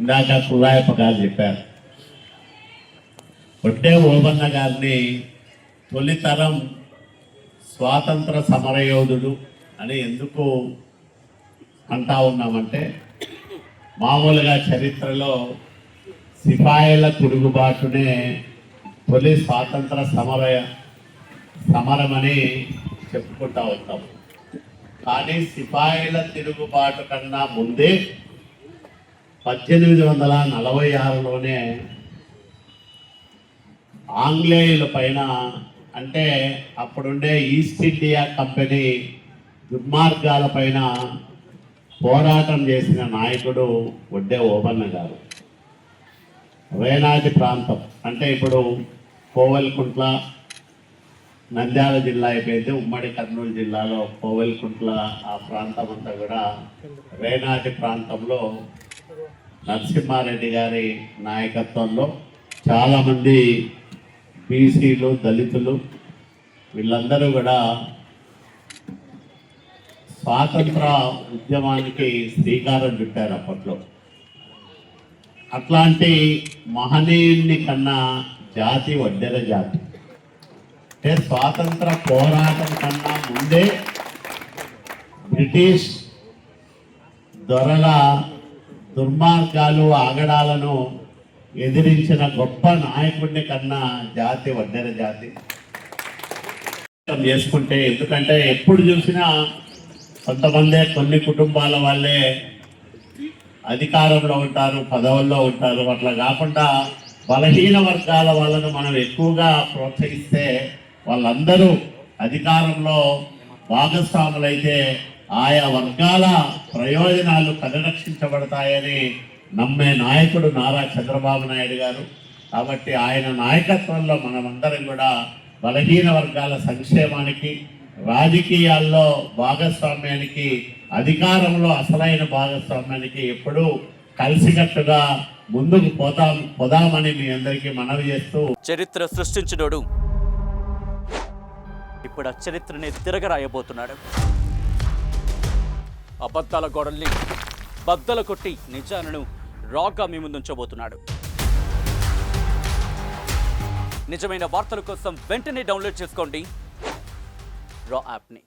ఇందాక కులాయప్ప గారు చెప్పారు. ఒట్టే ఓబన్న గారిని తొలితరం స్వాతంత్ర సమరయోధుడు అని ఎందుకు అంటా ఉన్నామంటే, మామూలుగా చరిత్రలో సిపాయిల తిరుగుబాటునే తొలి స్వాతంత్ర సమరమని చెప్పుకుంటా ఉంటాం. కానీ సిపాయిల తిరుగుబాటు కన్నా ముందే 1846లోనే ఆంగ్లేయుల పైన, అంటే అప్పుడుండే ఈస్ట్ ఇండియా కంపెనీ దుర్మార్గాల పైన పోరాటం చేసిన నాయకుడు వడ్డే ఓబన్న గారు. వేనాటి ప్రాంతం అంటే ఇప్పుడు కోవెల్కుంట్ల, నంద్యాల జిల్లా అయిపోయింది, ఉమ్మడి కర్నూలు జిల్లాలో కోవెల్కుంట్ల ఆ ప్రాంతం అంతా కూడా వేనాటి ప్రాంతంలో నరసింహారెడ్డి గారి నాయకత్వంలో చాలామంది బీసీలు, దళితులు వీళ్ళందరూ కూడా స్వాతంత్ర ఉద్యమానికి శ్రీకారం చుట్టారు అప్పట్లో. అట్లాంటి మహనీయుని కన్నా జాతి వడ్డెర జాతి. అంటే స్వాతంత్ర పోరాటం కన్నా ముందే బ్రిటిష్ దొరల దుర్మార్గాలు, ఆగడాలను ఎదిరించిన గొప్ప నాయకుడిని కన్నా జాతి వడ్డెర జాతి చేసుకుంటే. ఎందుకంటే ఎప్పుడు చూసినా కొంతమందే, కొన్ని కుటుంబాల వాళ్ళే అధికారంలో ఉంటారు, పదవుల్లో ఉంటారు. అట్లా కాకుండా బలహీన వర్గాల వాళ్ళను మనం ఎక్కువగా ప్రోత్సహిస్తే వాళ్ళందరూ అధికారంలో భాగస్వాములైతే ఆయా వర్గాల ప్రయోజనాలు పరిరక్షించబడతాయని నమ్మే నాయకుడు నారా చంద్రబాబు నాయుడు గారు. కాబట్టి ఆయన నాయకత్వంలో మనమందరం కూడా బలహీన వర్గాల సంక్షేమానికి, రాజకీయాల్లో భాగస్వామ్యానికి, అధికారంలో అసలైన భాగస్వామ్యానికి ఎప్పుడూ కలిసికట్టుగా ముందుకు పోదామని మీ అందరికీ మనవి చేస్తూ, చరిత్ర సృష్టించినోడు ఇప్పుడు ఆ చరిత్రని తిరగరాయబోతున్నాడు. అబద్ధాల గోడల్ని బద్దలు కొట్టి నిజాలను రాగా మీ ముందుంచబోతున్నాడు. నిజమైన వార్తల కోసం వెంటనే డౌన్లోడ్ చేసుకోండి రా యాప్ని.